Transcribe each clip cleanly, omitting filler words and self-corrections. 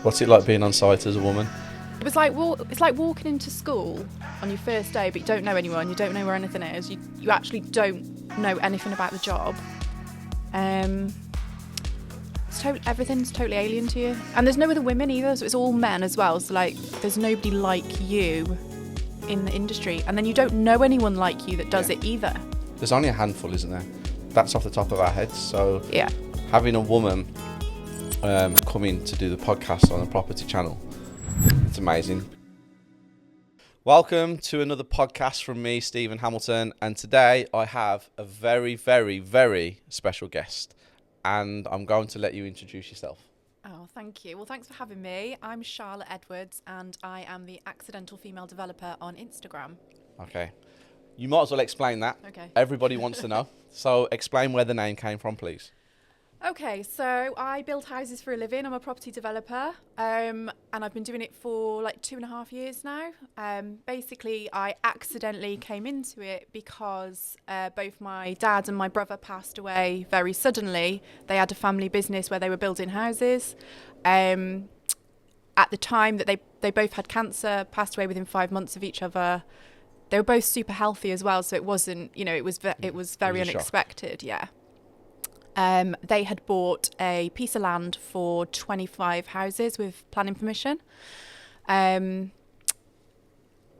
What's it like being on site as a woman? It was like it's like walking into school on your first day, but you don't know anyone, you don't know where anything is, you actually don't know anything about the job. Everything's totally alien to you, and there's no other women either, so it's all men as well. So like, there's nobody like you in the industry, and then you don't know anyone like you that does it either. There's only a handful, isn't there? That's off the top of our heads. So yeah, having a woman come in to do the podcast on the property channel, it's amazing. Welcome to another podcast from me, Ste Hamilton, and today I have a very, very, very special guest, and I'm going to let you introduce yourself. Oh, thank you. Well, thanks for having me. I'm Charlotte Edwards, and I am the accidental female developer on Instagram. Okay. You might as well explain that. Okay. Everybody wants to know. So explain where the name came from, please. Okay, so I build houses for a living. I'm a property developer, and I've been doing it for like 2.5 years now. Basically, I accidentally came into it because both my dad and my brother passed away very suddenly. They had a family business where they were building houses. At the time that they both had cancer, passed away within 5 months of each other. They were both super healthy as well, so it wasn't, it was very unexpected, yeah. They had bought a piece of land for 25 houses with planning permission. And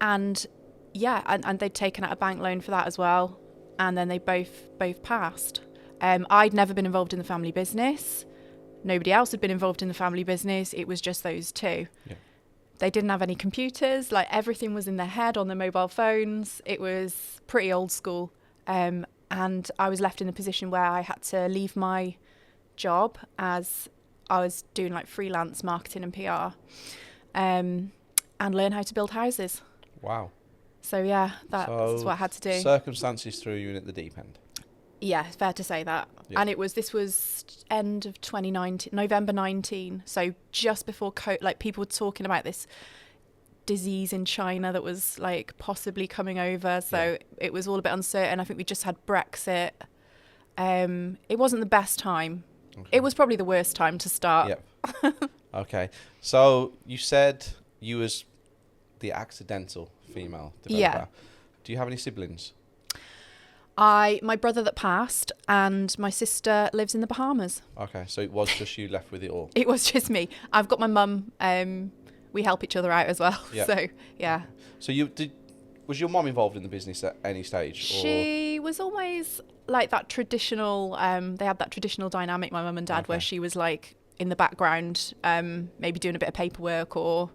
they'd taken out a bank loan for that as well. And then they both passed. I'd never been involved in the family business. Nobody else had been involved in the family business. It was just those two. Yeah. They didn't have any computers. Like, everything was in their head on their mobile phones. It was pretty old school. And I was left in the position where I had to leave my job, as I was doing like freelance marketing and PR, and learn how to build houses. Wow. So yeah, that's what I had to do. Circumstances threw you in at the deep end. Yeah, fair to say that. Yeah. And this was end of 2019, November 19. So just before people were talking about this disease in China that was like possibly coming over, so it was all a bit uncertain. I think we just had Brexit. It wasn't the best time. Okay. It was probably the worst time to start. Yep. Okay, so you said you was the accidental female developer. Yeah. Do you have any siblings? My brother that passed, and my sister lives in the Bahamas. Okay, so it was just you left with it all. It was just me. I've got my mum. We help each other out as well. Yeah. So, yeah. So was your mom involved in the business at any stage? She was always like that traditional, they had that traditional dynamic, my mum and dad, where she was like in the background, maybe doing a bit of paperwork or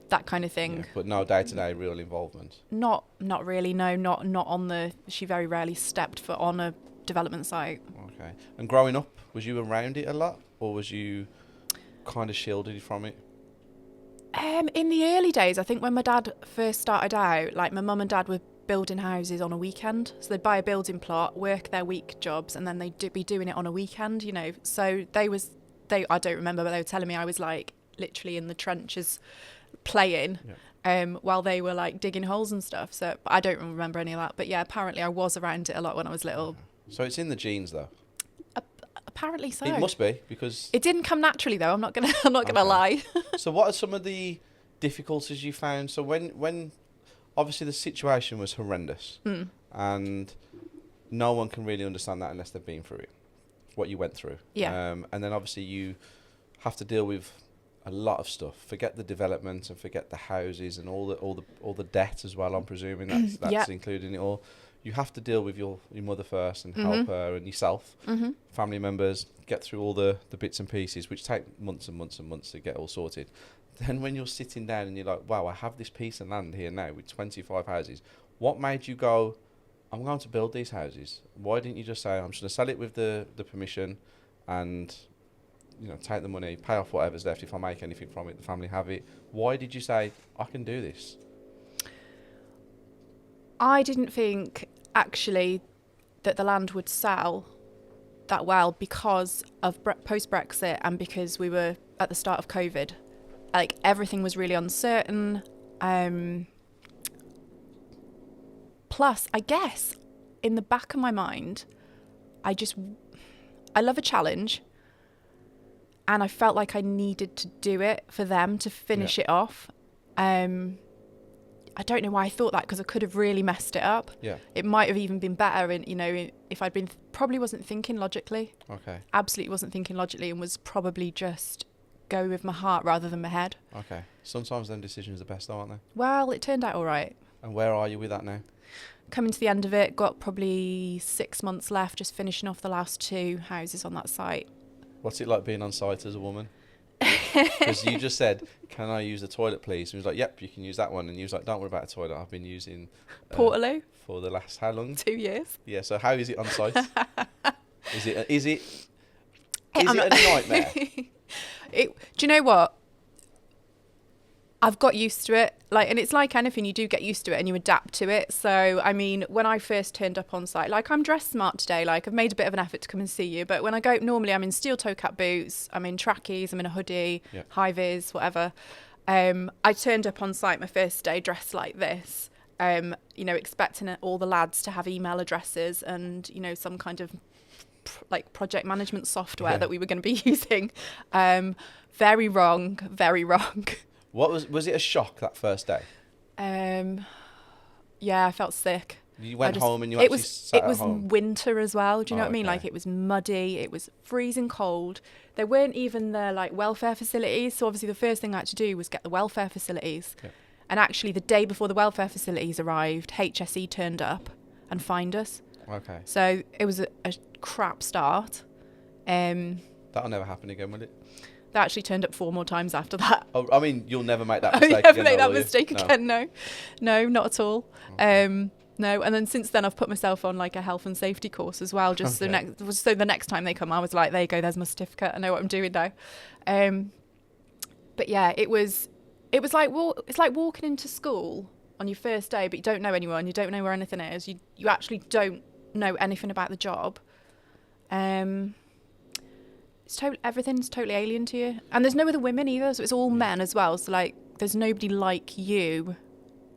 that kind of thing. Yeah, but no day-to-day real involvement? Not really, no. Not on she very rarely stepped foot on a development site. Okay. And growing up, was you around it a lot, or was you kind of shielded from it? In the early days, I think when my dad first started out, like, my mum and dad were building houses on a weekend. So they'd buy a building plot, work their week jobs, and then they'd be doing it on a weekend, So I don't remember, but they were telling me I was like literally in the trenches playing while they were like digging holes and stuff. So I don't remember any of that. But yeah, apparently I was around it a lot when I was little. So it's in the genes though? Apparently so. It must be, because it didn't come naturally though. I'm not gonna lie. So what are some of the difficulties you found? So when obviously the situation was horrendous, and no one can really understand that unless they've been through it, what you went through. Yeah. And then obviously you have to deal with a lot of stuff. Forget the development and forget the houses and all the debt as well. I'm presuming that's including it all. You have to deal with your mother first and help her and yourself, family members, get through all the bits and pieces, which take months and months and months to get all sorted. Then when you're sitting down and you're like, wow, I have this piece of land here now with 25 houses. What made you go, I'm going to build these houses? Why didn't you just say, I'm just going to sell it with the permission and take the money, pay off whatever's left. If I make anything from it, the family have it. Why did you say, I can do this? I didn't think actually that the land would sell that well because of post-Brexit and because we were at the start of COVID. Like, everything was really uncertain. Plus, I guess, in the back of my mind, I love a challenge. and I felt like I needed to do it for them to finish it off. I don't know why I thought that, because I could have really messed it up. Yeah. It might have even been better, if I'd been probably wasn't thinking logically. Okay. Absolutely wasn't thinking logically, and was probably just go with my heart rather than my head. Okay. Sometimes them decisions are best, though, aren't they? Well, it turned out all right. And where are you with that now? Coming to the end of it, got probably 6 months left, just finishing off the last 2 houses on that site. What's it like being on site as a woman? Because you just said, "Can I use the toilet, please?" And he was like, "Yep, you can use that one." And you was like, "Don't worry about the toilet. I've been using Portaloo for the last how long? 2 years. Yeah. So how is it on site? Is it a nightmare? Do you know what? I've got used to it. And it's like anything, you do get used to it and you adapt to it. So, I mean, when I first turned up on site, I'm dressed smart today. I've made a bit of an effort to come and see you. But when I go, normally I'm in steel toe cap boots, I'm in trackies, I'm in a hoodie, high vis, whatever. I turned up on site my first day dressed like this, expecting all the lads to have email addresses and, some kind of project management software that we were going to be using. Very wrong, very wrong. What was it a shock that first day? Yeah, I felt sick. You went home and you actually sat at home? It was winter as well. Do you know what I mean? Okay. It was muddy. It was freezing cold. There weren't even the welfare facilities. So obviously the first thing I had to do was get the welfare facilities. Yeah. And actually the day before the welfare facilities arrived, HSE turned up and fined us. Okay. So it was a crap start. That'll never happen again, will it? They actually turned up 4 more times after that. Oh, I mean, you'll never make that mistake again. Never make that mistake again, no. No, not at all. Okay. No, and then since then I've put myself on a health and safety course as well, just so the next time they come, I was like, there you go, there's my certificate, I know what I'm doing now. But yeah, it was it's like walking into school on your first day, but you don't know anyone, you don't know where anything is, you actually don't know anything about the job. Everything's totally alien to you, and there's no other women either, so it's all men as well. So there's nobody like you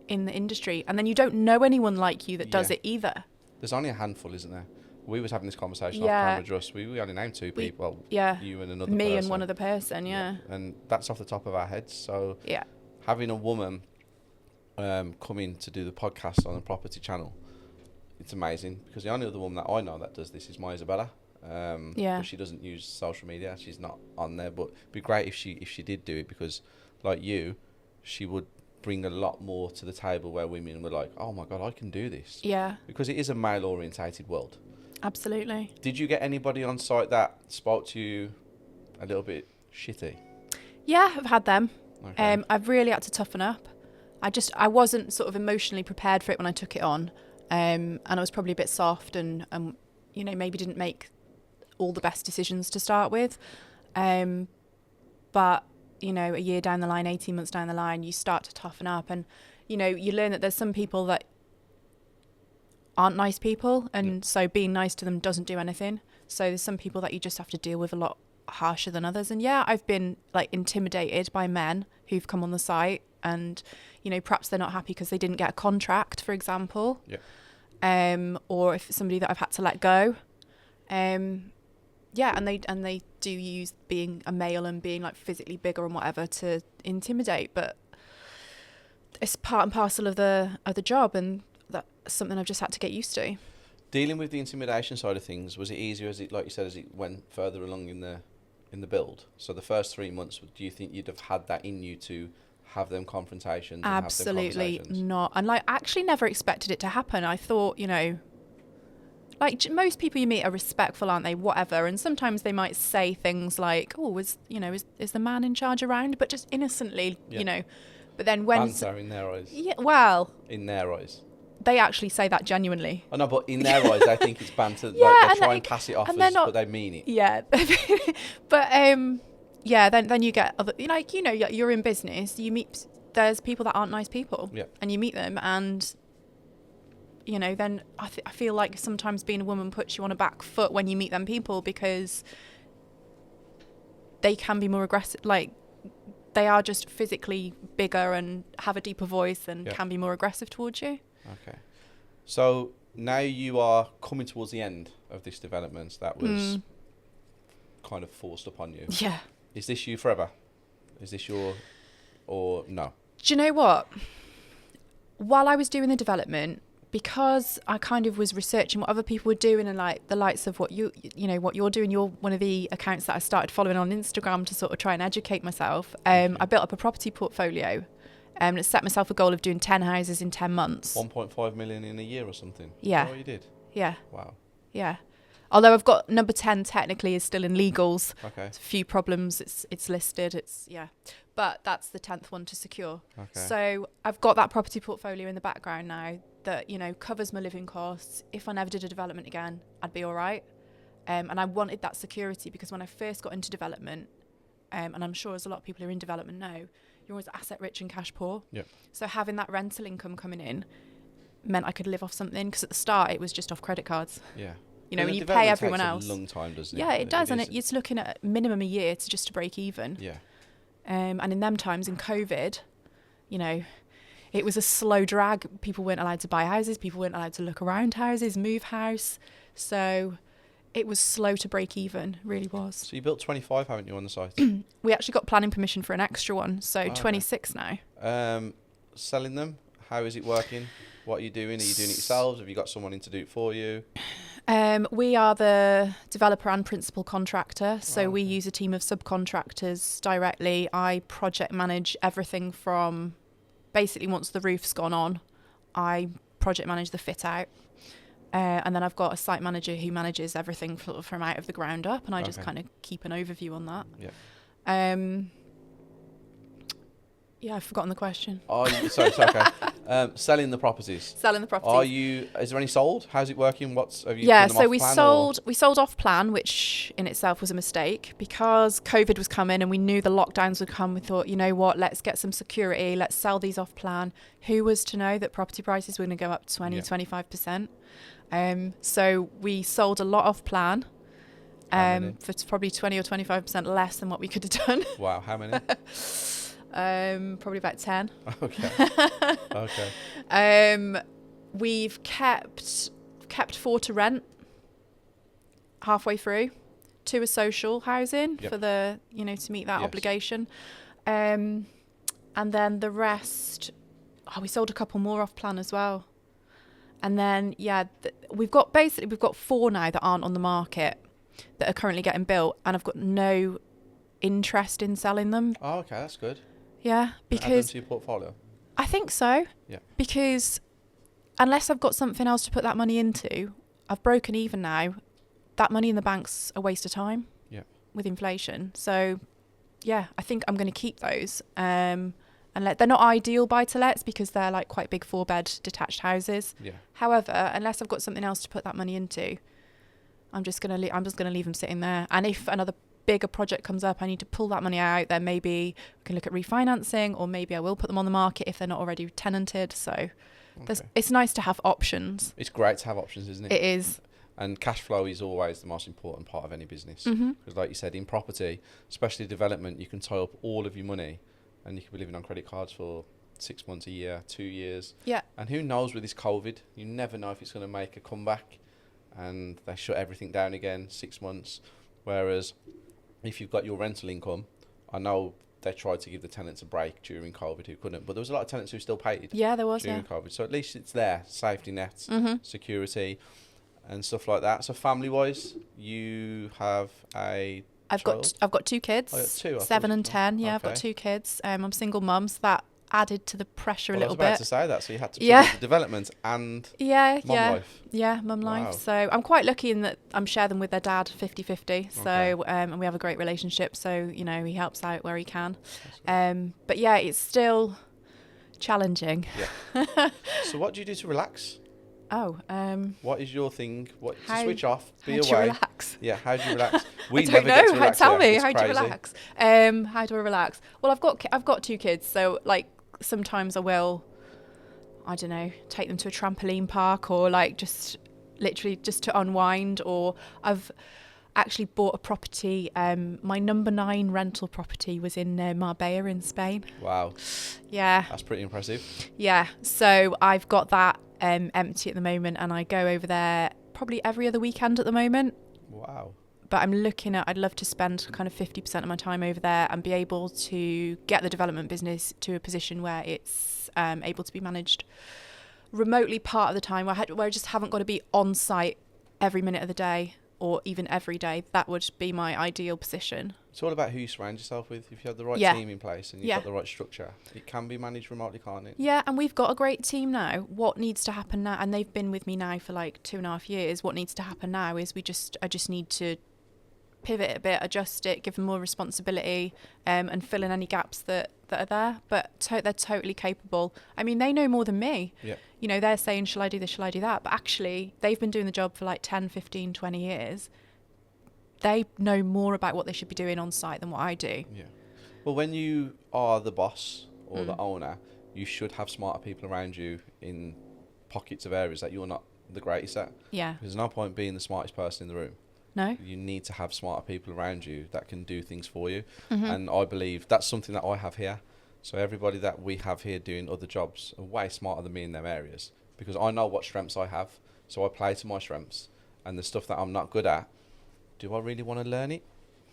in the industry, and then you don't know anyone like you that does it either. There's only a handful, isn't there? We was having this conversation off camera, just we only named 2 people. You and another person. Me and one other person. Yeah. And that's off the top of our heads. So having a woman come in to do the podcast on the property channel, it's amazing, because the only other woman that I know that does this is my Isabella. But she doesn't use social media, she's not on there, but it'd be great if she did do it, because like you, she would bring a lot more to the table where women were like, oh my god, I can do this, because it is a male orientated world. Absolutely. Did you get anybody on site that spoke to you a little bit shitty? Yeah, I've had them. Okay. I've really had to toughen up. I wasn't sort of emotionally prepared for it when I took it on, and I was probably a bit soft and maybe didn't make all the best decisions to start with, but a year down the line, 18 months down the line, you start to toughen up, and you learn that there's some people that aren't nice people, and so being nice to them doesn't do anything. So there's some people that you just have to deal with a lot harsher than others. And I've been intimidated by men who've come on the site, and perhaps they're not happy because they didn't get a contract, for example, or if it's somebody that I've had to let go. And they do use being a male and being physically bigger and whatever to intimidate, but it's part and parcel of the job, and that's something I've just had to get used to. Dealing with the intimidation side of things, was it easier as it, like you said, as it went further along in the build? So the first 3 months, do you think you'd have had that in you to have them confrontations? Absolutely not. And actually never expected it to happen. I thought, most people you meet are respectful, aren't they? Whatever. And sometimes they might say things like, "Oh, is the man in charge around?" But just innocently, But then when banter in their eyes. Yeah. Well. In their eyes. They actually say that genuinely. I know, but in their eyes, they think it's banter. They try and pass it off but they mean it. Yeah. But then you get other. You're in business. You meet. There's people that aren't nice people. Yeah. And you meet them and. Then I feel like sometimes being a woman puts you on a back foot when you meet them people, because they can be more aggressive. They are just physically bigger and have a deeper voice and can be more aggressive towards you. Okay. So now you are coming towards the end of this development that was kind of forced upon you. Yeah. Is this you forever? Is this or no? Do you know what? While I was doing the development, because I kind of was researching what other people were doing and like the likes of what what you're doing, you're one of the accounts that I started following on Instagram to sort of try and educate myself. I built up a property portfolio and set myself a goal of doing 10 houses in 10 months. 1.5 million in a year or something? Yeah. Is that what you did? Yeah. Wow. Yeah. Although I've got number 10 technically is still in legals. Okay. There's a few problems. It's listed. But that's the 10th one to secure. Okay. So I've got that property portfolio in the background now that, covers my living costs. If I never did a development again, I'd be all right. And I wanted that security because when I first got into development, and I'm sure as a lot of people who are in development know, you're always asset rich and cash poor. Yep. So having that rental income coming in meant I could live off something, because at the start it was just off credit cards. Yeah. When you pay everyone else. Takes a long time, doesn't it? Yeah, it does, and it's looking at minimum a year to break even. Yeah. And in them times, in COVID, it was a slow drag. People weren't allowed to buy houses. People weren't allowed to look around houses, move house. So it was slow to break even, really was. So you built 25, haven't you, on the site? We actually got planning permission for an extra one, so 26 now. Selling them, how is it working? What are you doing? Are you doing it yourselves? Have you got someone in to do it for you? We are the developer and principal contractor, so we use a team of subcontractors directly. I project manage everything from basically once the roof's gone on, I project manage the fit out. And then I've got a site manager who manages everything from out of the ground up, and I just kind of keep an overview on that. Yeah. I've forgotten the question. Sorry, it's okay. Selling the properties. Selling the properties. Is there any sold? How's it working? Have you Yeah, done them so off we sold off plan, which in itself was a mistake because COVID was coming and we knew the lockdowns would come. We thought, you know what, let's get some security. Let's sell these off plan. Who was to know that property prices were going to go up 25%? So we sold a lot off plan for probably 20 or 25% less than what we could have done. Wow, how many? Probably about 10. Okay. We've kept 4 to rent halfway through. 2 are social housing for the, to meet that obligation. And then the rest, we sold a couple more off plan as well. And then, we've got 4 now that aren't on the market that are currently getting built, and I've got no interest in selling them. Oh, okay, that's good. Yeah, because add them to your portfolio. I think so. Yeah. Because unless I've got something else to put that money into, I've broken even now. That money in the bank's a waste of time. Yeah. With inflation. So, I think I'm going to keep those. And they're not ideal buy-to-lets because they're like quite big 4-bed detached houses. Yeah. However, unless I've got something else to put that money into, I'm just going to leave them sitting there. And if another bigger project comes up, I need to pull that money out, then maybe we can look at refinancing, or maybe I will put them on the market if they're not already tenanted. So it's nice to have options. It's great to have options, isn't it? It is. And cash flow is always the most important part of any business. Mm-hmm. Because like you said, in property, especially development, you can tie up all of your money and you can be living on credit cards for 6 months, a year, 2 years. Yeah. And who knows with this COVID, you never know if it's going to make a comeback and they shut everything down again 6 months. Whereas if you've got your rental income, I know they tried to give the tenants a break during COVID who couldn't, but there was a lot of tenants who still paid. Yeah, there was during COVID. So at least it's there, safety nets, security, and stuff like that. So family-wise, you have a I've child? got 2 kids. Oh, you got 2. 7 and 10. Yeah, okay. I've got 2 kids. I'm single mum, so that added to the pressure a little bit. I was about to say that, so you had to put the development and mum life. Yeah, mum life. Wow. So I'm quite lucky in that I'm share them with their dad 50-50. So and we have a great relationship. So he helps out where he can. But it's still challenging. Yeah. So what do you do to relax? What is your thing? To switch off, be away. How do you relax? Yeah, how do you relax? I don't know. Tell me, how do you relax? How do I relax? Well, I've got 2 kids, so like sometimes I will, I don't know, take them to a trampoline park or like just literally just to unwind. Or I've actually bought a property. My number 9 rental property was in Marbella in Spain. Wow. Yeah. That's pretty impressive. Yeah. So I've got that empty at the moment, and I go over there probably every other weekend at the moment. Wow. But I'm looking at, I'd love to spend kind of 50% of my time over there and be able to get the development business to a position where it's able to be managed remotely part of the time, where I just haven't got to be on site every minute of the day or even every day. That would be my ideal position. It's all about who you surround yourself with. If you have the right team in place and you've got the right structure, it can be managed remotely, can't it? Yeah, and we've got a great team now. What needs to happen now, and they've been with me now for like 2.5 years, what needs to happen now is I just need to pivot it a bit, adjust it, give them more responsibility, and fill in any gaps that are there. But they're totally capable. I mean, they know more than me. Yeah. You know, they're saying, shall I do this, shall I do that? But actually, they've been doing the job for like 10, 15, 20 years. They know more about what they should be doing on site than what I do. Yeah. Well, when you are the boss or the owner, you should have smarter people around you in pockets of areas that you're not the greatest at. Yeah. There's no point being the smartest person in the room. No. You need to have smarter people around you that can do things for you. And I believe that's something that I have here. So everybody that we have here doing other jobs are way smarter than me in them areas, because I know what strengths I have. So I play to my strengths, and the stuff that I'm not good at, do I really want to learn it?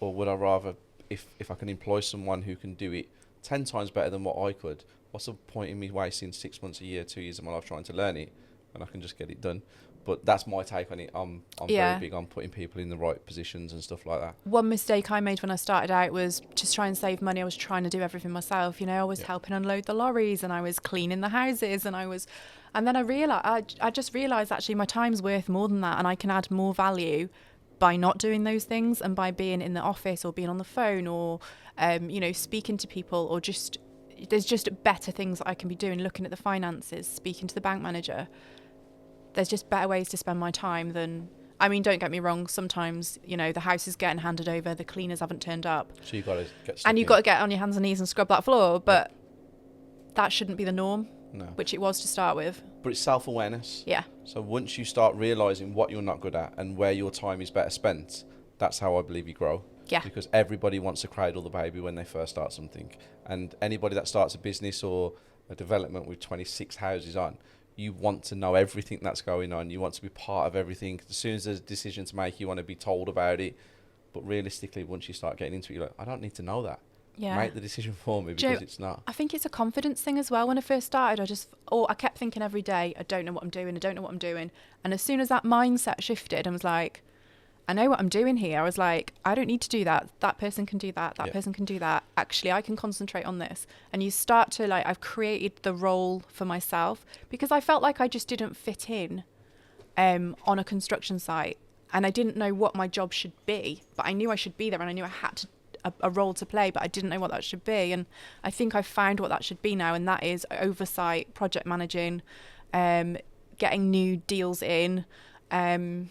Or would I rather, if I can employ someone who can do it 10 times better than what I could, what's the point in me wasting 6 months, a year, 2 years of my life trying to learn it when I can just get it done? But that's my take on it. I'm very big on putting people in the right positions and stuff like that. One mistake I made when I started out was to try and save money. I was trying to do everything myself. You know, I was helping unload the lorries, and I was cleaning the houses, and then I just realised actually my time's worth more than that, and I can add more value by not doing those things, and by being in the office or being on the phone or, you know, speaking to people, or just, there's just better things that I can be doing, looking at the finances, speaking to the bank manager. There's just better ways to spend my time than, I mean, don't get me wrong, sometimes, you know, the house is getting handed over, the cleaners haven't turned up. So you've got to get stuck and you've got to get on your hands and knees and scrub that floor, but that shouldn't be the norm, which it was to start with. But it's self-awareness. Yeah. So once you start realising what you're not good at and where your time is better spent, that's how I believe you grow. Yeah. Because everybody wants to cradle the baby when they first start something. And anybody that starts a business or a development with 26 houses on, you want to know everything that's going on. You want to be part of everything. As soon as there's a decision to make, you want to be told about it. But realistically, once you start getting into it, you're like, I don't need to know that. Yeah. Make the decision for me, because it's not. I think it's a confidence thing as well. When I first started, I kept thinking every day, I don't know what I'm doing. I don't know what I'm doing. And as soon as that mindset shifted, I was like, I know what I'm doing here. I was like, I don't need to do that. That person can do that. That person can do that. Actually, I can concentrate on this. And you start to like, I've created the role for myself, because I felt like I just didn't fit in on a construction site. And I didn't know what my job should be, but I knew I should be there, and I knew I had a role to play, but I didn't know what that should be. And I think I've found what that should be now, and that is oversight, project managing, getting new deals in, and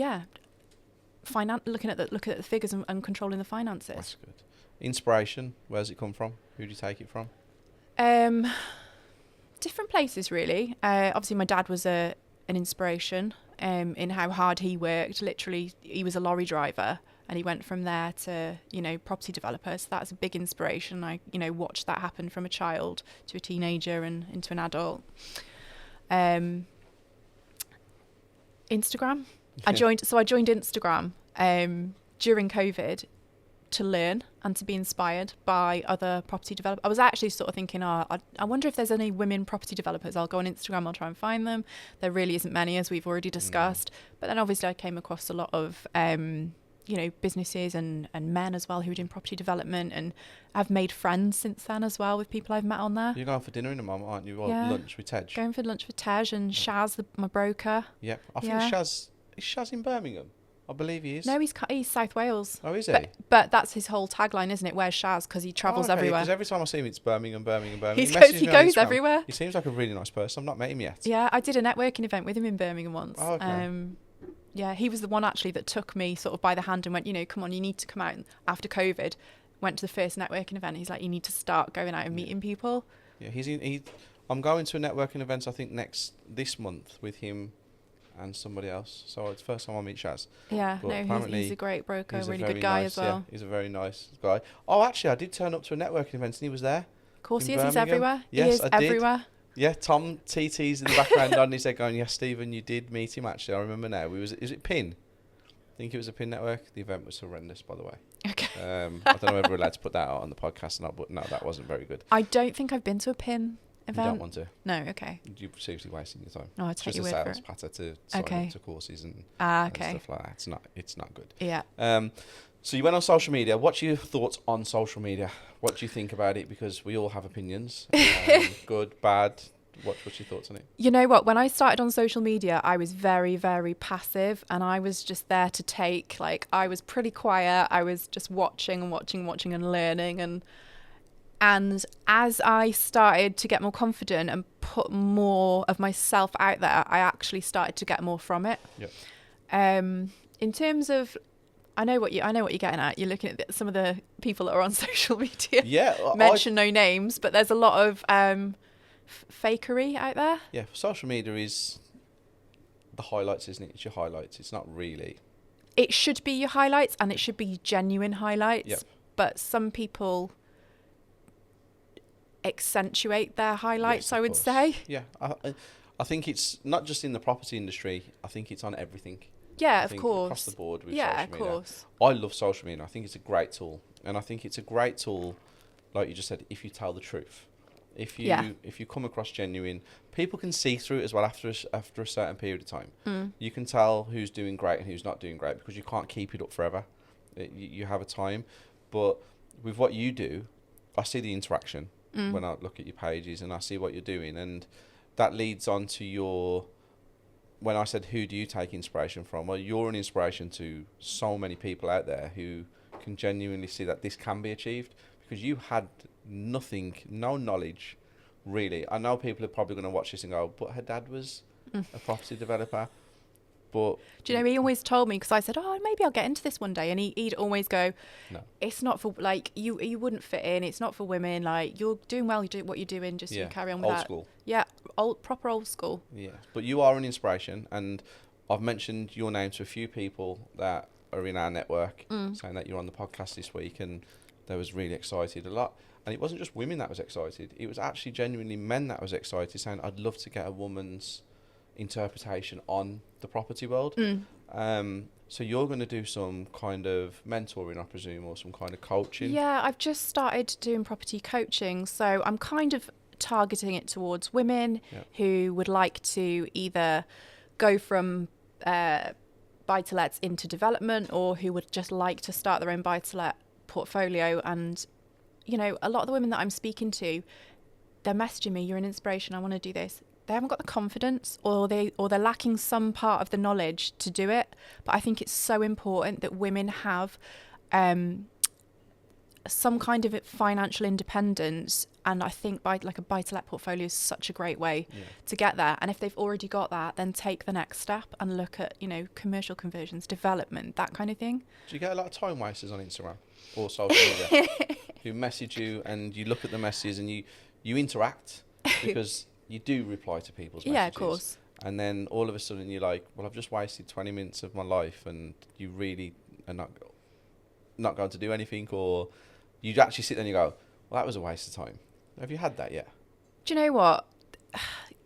looking at the figures and controlling the finances. That's good. Inspiration, where's it come from? Who do you take it from? Different places, really. Obviously, my dad was an inspiration in how hard he worked. Literally, he was a lorry driver, and he went from there to, you know, property developer. So that's a big inspiration. I, you know, watched that happen from a child to a teenager and into an adult. Instagram. I joined Instagram during COVID to learn and to be inspired by other property developers. I was actually sort of thinking, I wonder if there's any women property developers. I'll go on Instagram, I'll try and find them. There really isn't many, as we've already discussed. But then obviously I came across a lot of you know, businesses and men as well who are doing property development, and I've made friends since then as well with people I've met on there. You're going for dinner in a moment, aren't you? Or lunch with Tej? Going for lunch with Tej and Shaz, my broker. Yep. I think Shaz, is Shaz in Birmingham? I believe he is. No, he's South Wales. Oh, is he? But that's his whole tagline, isn't it? Where's Shaz? Because he travels everywhere. Because every time I see him, it's Birmingham. He goes everywhere. He seems like a really nice person. I've not met him yet. Yeah, I did a networking event with him in Birmingham once. Oh, okay. Yeah, he was the one actually that took me sort of by the hand and went, you know, come on, you need to come out. After COVID, went to the first networking event. He's like, you need to start going out and meeting people. Yeah, I'm going to a networking event, I think, this month with him and somebody else. So it's the first time I meet Shaz. Yeah, he's a great broker, he's really good guy as well. Yeah, he's a very nice guy. Oh, actually, I did turn up to a networking event and he was there. Of course he is. He's everywhere. Yes, he is I did. everywhere. Yeah, Tom TT's in the background on his head going, yes, Stephen, you did meet him actually. I remember now. Is it Pin? I think it was a PIN network. The event was horrendous, by the way. Okay. I don't know whether we're allowed to put that out on the podcast or not, but no, that wasn't very good. I don't think I've been to a PIN event. You don't want to. No, okay. You're seriously wasting your time. No, I'll take Just your a word for sales it. patter to sign Okay. up to courses and Okay. stuff like that. It's not good. Yeah. So you went on social media. What's your thoughts on social media? What do you think about it? Because we all have opinions. Good, bad. What's your thoughts on it? You know what? When I started on social media, I was very, very passive, and I was just there to take. Like, I was pretty quiet. I was just watching and learning. And as I started to get more confident and put more of myself out there, I actually started to get more from it. Yep. In terms of, I know what you're getting at. You're looking at some of the people that are on social media. Yeah. Mention no names, but there's a lot of fakery out there. Yeah. Social media is the highlights, isn't it? It's your highlights. It's not really. It should be your highlights, and it should be genuine highlights. Yep. But some people accentuate their highlights, Yes, I of would course. say. Yeah. I think it's not just in the property industry. I think it's on everything. Yeah, I of think course. across the board with Yeah, social of media. course. I love social media. I think it's a great tool, and I think it's a great tool, like you just said, if you tell the truth. If you come across genuine, people can see through it as well after a certain period of time. You can tell who's doing great and who's not doing great because you can't keep it up forever. You have a time, but with what you do, I see the interaction when I look at your pages and I see what you're doing, and that leads on to your. When I said, who do you take inspiration from? Well, you're an inspiration to so many people out there who can genuinely see that this can be achieved because you had nothing, no knowledge, really. I know people are probably going to watch this and go, but her dad was a property developer. But do you know, he always told me, because I said, oh, maybe I'll get into this one day. And he'd always go, no. It's not for, like, you wouldn't fit in. It's not for women. Like, you're doing well. You do what you're doing. Just you carry on with old that. School. Yeah, proper old school. Yeah, but you are an inspiration. And I've mentioned your name to a few people that are in our network, saying that you're on the podcast this week. And they was really excited a lot. And it wasn't just women that was excited. It was actually genuinely men that was excited, saying, I'd love to get a woman's interpretation on the property world. So you're going to do some kind of mentoring, I presume, or some kind of coaching? Yeah, I've just started doing property coaching. So I'm kind of targeting it towards women who would like to either go from buy-to-lets into development, or who would just like to start their own buy-to-let portfolio. And, you know, a lot of the women that I'm speaking to, they're messaging me, you're an inspiration, I want to do this. They haven't got the confidence, or they're lacking some part of the knowledge to do it. But I think it's so important that women have some kind of financial independence, and I think a buy-to-let portfolio is such a great way to get there. And if they've already got that, then take the next step and look at, you know, commercial conversions, development, that kind of thing. Do you get a lot of time wasters on Instagram or social media who message you, and you look at the messages and you interact because you do reply to people's messages? Yeah, of course. And then all of a sudden you're like, well, I've just wasted 20 minutes of my life, and you really are not going to do anything, or you actually sit there and you go, well, that was a waste of time. Have you had that yet? Do you know what?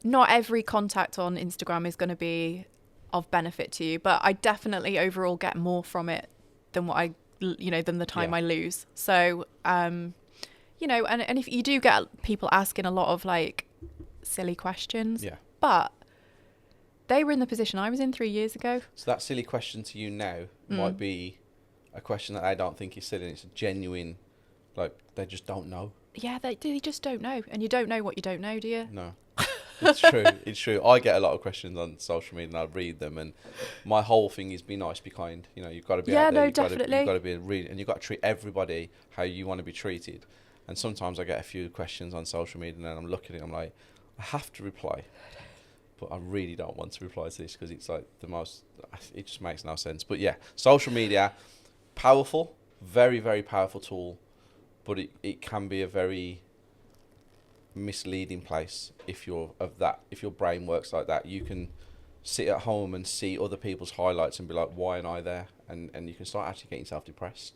Not every contact on Instagram is going to be of benefit to you, but I definitely overall get more from it than than the time I lose. So, and if you do get people asking a lot of like silly questions, but they were in the position I was in 3 years ago. So that silly question to you now might be a question that I don't think is silly. It's a genuine, like, they just don't know. Yeah, they just don't know. And you don't know what you don't know, do you? No. It's true. It's true. I get a lot of questions on social media, and I read them, and my whole thing is be nice, be kind. You know, you've got to be out there. You've definitely. You've got to be and you've got to treat everybody how you want to be treated. And sometimes I get a few questions on social media, and then I'm looking at it, I'm like, I have to reply, but I really don't want to reply to this because it's like it just makes no sense. But yeah, social media, powerful, very, very powerful tool, but it can be a very misleading place if your brain works like that. You can sit at home and see other people's highlights and be like, why aren't I there? And you can start actually getting yourself depressed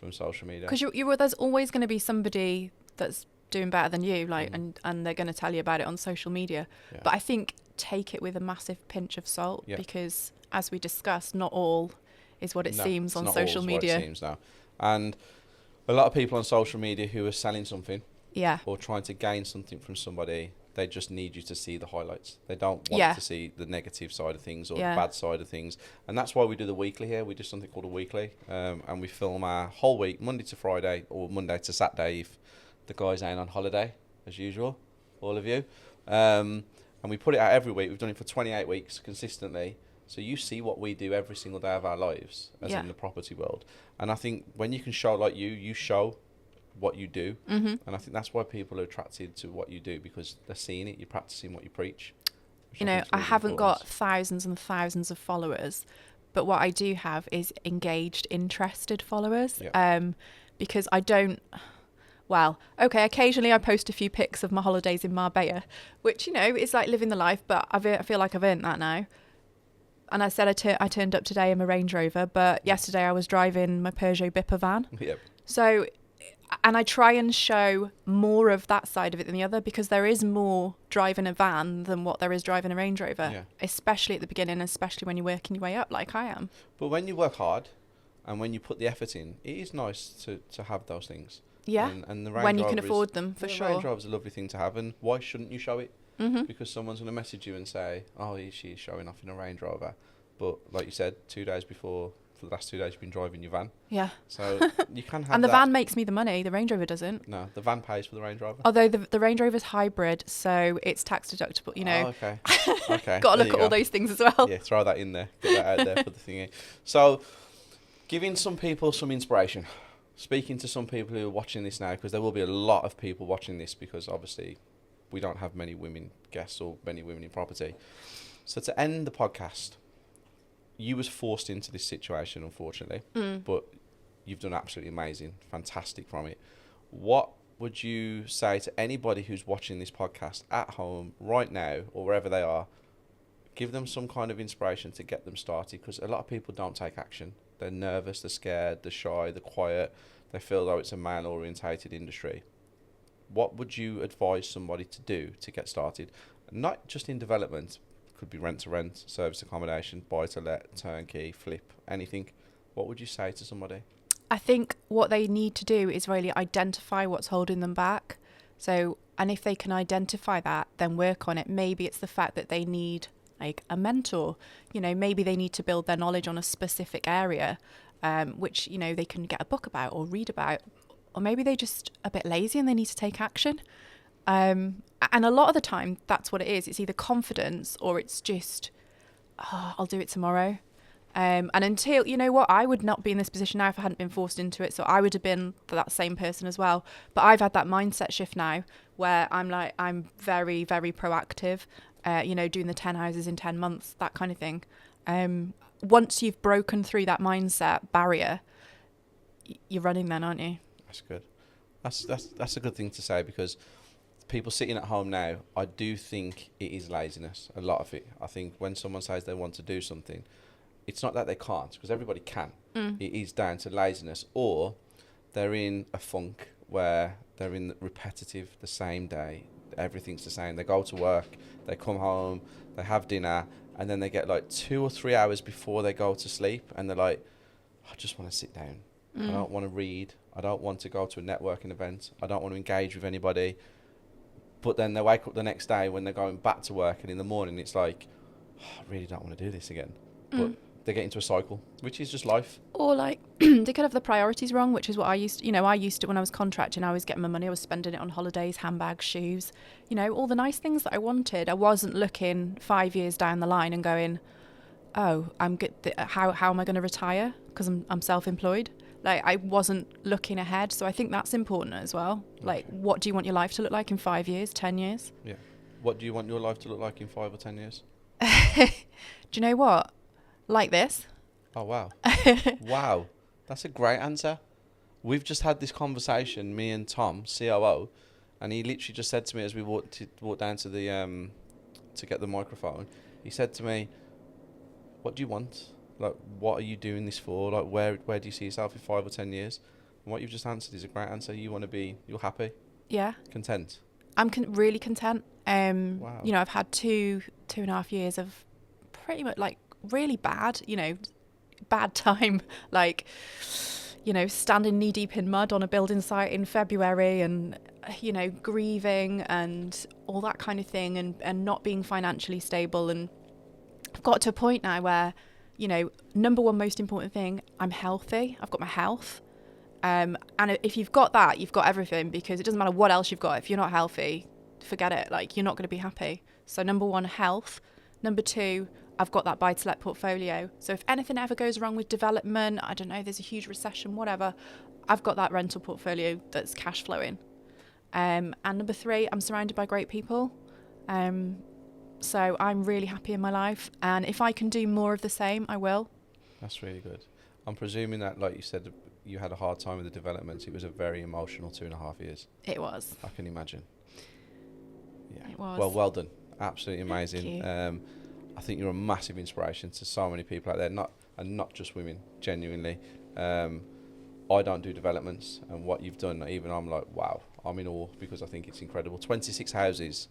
from social media, because there's always going to be somebody that's doing better than you, like, and they're going to tell you about it on social media. But I think take it with a massive pinch of salt, because as we discussed, not all is what it No, seems it's on not social always what media. it seems now. And a lot of people on social media who are selling something Yeah. or trying to gain something from somebody, they just need you to see the highlights. They don't want Yeah. to see the negative side of things or Yeah. the bad side of things. And that's why we do the weekly here. We do something called a weekly. And we film our whole week, Monday to Friday or Monday to Saturday if the guys ain't on holiday, as usual, all of you. And we put it out every week. We've done it for 28 weeks consistently. So you see what we do every single day of our lives, as Yeah. in the property world. And I think when you can show like you show what you do. Mm-hmm. And I think that's why people are attracted to what you do, because they're seeing it, you're practicing what you preach. You know, I haven't got thousands and thousands of followers, but what I do have is engaged, interested followers. Yeah. Because I don't, well, okay, occasionally I post a few pics of my holidays in Marbella, which, you know, is like living the life, but I feel like I've earned that now. And I said I turned up today in my Range Rover, but yesterday I was driving my Peugeot Bipper van. Yep. So, and I try and show more of that side of it than the other, because there is more driving a van than what there is driving a Range Rover, Yeah. especially at the beginning, especially when you're working your way up like I am. But when you work hard and when you put the effort in, it is nice to have those things. Yeah, And the Range when you can Rover afford them, for the sure. Range Rover is a lovely thing to have, and why shouldn't you show it? Mm-hmm. Because someone's going to message you and say, oh, she's showing off in a Range Rover. But like you said, 2 days before, for the last 2 days, you've been driving your van. Yeah. So you can have And the that. van makes me the money, the Range Rover doesn't. No, the van pays for the Range Rover. Although the Range Rover's hybrid, so it's tax deductible, you know. Oh, okay. Okay. Got to There look you at all go. those things as well. Yeah, throw that in there. Get that out there for the thingy. So, giving some people some inspiration. Speaking to some people who are watching this now, because there will be a lot of people watching this, because obviously we don't have many women guests or many women in property. So to end the podcast, you was forced into this situation, unfortunately, but you've done absolutely amazing, fantastic from it. What would you say to anybody who's watching this podcast at home right now or wherever they are? Give them some kind of inspiration to get them started, because a lot of people don't take action. They're nervous, they're scared, they're shy, they're quiet. They feel though it's a male-orientated industry. What would you advise somebody to do to get started? Not just in development, could be rent-to-rent, service accommodation, buy-to-let, turnkey, flip, anything. What would you say to somebody? I think what they need to do is really identify what's holding them back. So, and if they can identify that, then work on it. Maybe it's the fact that they need like a mentor, you know, maybe they need to build their knowledge on a specific area, which, you know, they can get a book about or read about, or maybe they're just a bit lazy and they need to take action. And a lot of the time that's what it is. It's either confidence or it's just, oh, I'll do it tomorrow. And until, you know what, I would not be in this position now if I hadn't been forced into it. So I would have been that same person as well. But I've had that mindset shift now where I'm very, very proactive, you know, doing the 10 houses in 10 months, that kind of thing. Once you've broken through that mindset barrier, you're running then, aren't you? That's good. That's a good thing to say, because people sitting at home now, I do think it is laziness, a lot of it. I think when someone says they want to do something, it's not that they can't, because everybody can. It is down to laziness, or they're in a funk where they're in repetitive, the same day, everything's the same. They go to work, they come home, they have dinner, and then they get like 2 or 3 hours before they go to sleep, and they're like, I just want to sit down. I don't want to read. I don't want to go to a networking event. I don't want to engage with anybody. But then they wake up the next day when they're going back to work, and in the morning it's like, oh, I really don't want to do this again. But they get into a cycle, which is just life. Or like they could have the priorities wrong, which is what I used to, you know, I used to, when I was contracting, I was getting my money, I was spending it on holidays, handbags, shoes, you know, all the nice things that I wanted. I wasn't looking 5 years down the line and going, oh, I'm good. How am I going to retire? Because I'm self-employed. Like, I wasn't looking ahead. So I think that's important as well. Like, what do you want your life to look like in 5 years, 10 years? Yeah. What do you want your life to look like in 5 or 10 years? Do you know what? Like this. Oh, wow. Wow. That's a great answer. We've just had this conversation, me and Tom, COO, and he literally just said to me as we walked down to the to get the microphone, he said to me, what do you want? Like, what are you doing this for? Like, where do you see yourself in 5 or 10 years? And what you've just answered is a great answer. You want to be, you're happy, Yeah. content. I'm really content. Wow. You know, I've had two and a half years of pretty much like really bad, you know, bad time, like, you know, standing knee deep in mud on a building site in February and, you know, grieving and all that kind of thing, and not being financially stable. And I've got to a point now where, you know, number one most important thing, I'm healthy. I've got my health. And if you've got that, you've got everything, because it doesn't matter what else you've got. If you're not healthy, forget it. Like, you're not going to be happy. So number one, health. Number two, I've got that buy-to-let portfolio. So if anything ever goes wrong with development, I don't know, there's a huge recession, whatever, I've got that rental portfolio that's cash flowing. And number three, I'm surrounded by great people. So I'm really happy in my life. And if I can do more of the same, I will. That's really good. I'm presuming that, like you said, you had a hard time with the developments. It was a very emotional 2.5 years. It was. I can imagine. Yeah. It was. Well done. Absolutely amazing. Thank you. I think you're a massive inspiration to so many people out there, not just women, genuinely. I don't do developments, and what you've done, even I'm like, wow, I'm in awe, because I think it's incredible. 26 houses.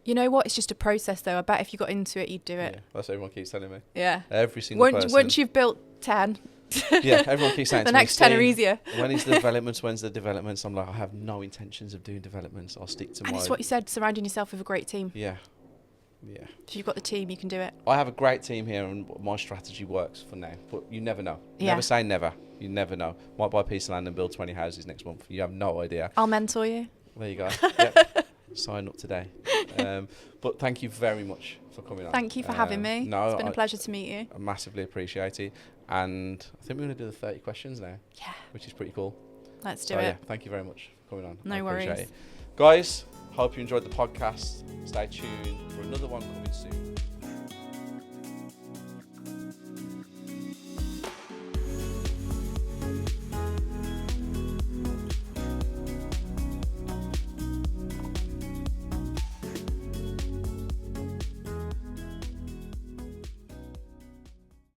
You know what? It's just a process, though. I bet if you got into it, you'd do it. Yeah, that's what everyone keeps telling me. Yeah. Every single person. Once you've built 10. Yeah, everyone keeps saying the to me, next 10 are easier. When's the developments? I'm like, I have no intentions of doing developments. I'll stick to And my... it's what you said, surrounding yourself with a great team. Yeah. If you've got the team, you can do it. I have a great team here, and my strategy works for now. But you never know. Yeah. Never say never. You never know. Might buy a piece of land and build 20 houses next month. You have no idea. I'll mentor you. There you go. Yep. Sign up today. But thank you very much for coming on. Thank you for having me. No, it's been a pleasure to meet you. I massively appreciate it. And I think we're going to do the 30 questions now. Yeah. Which is pretty cool. Let's do it. Yeah, thank you very much for coming on. No I appreciate worries. it. Guys, hope you enjoyed the podcast. Stay tuned for another one coming soon.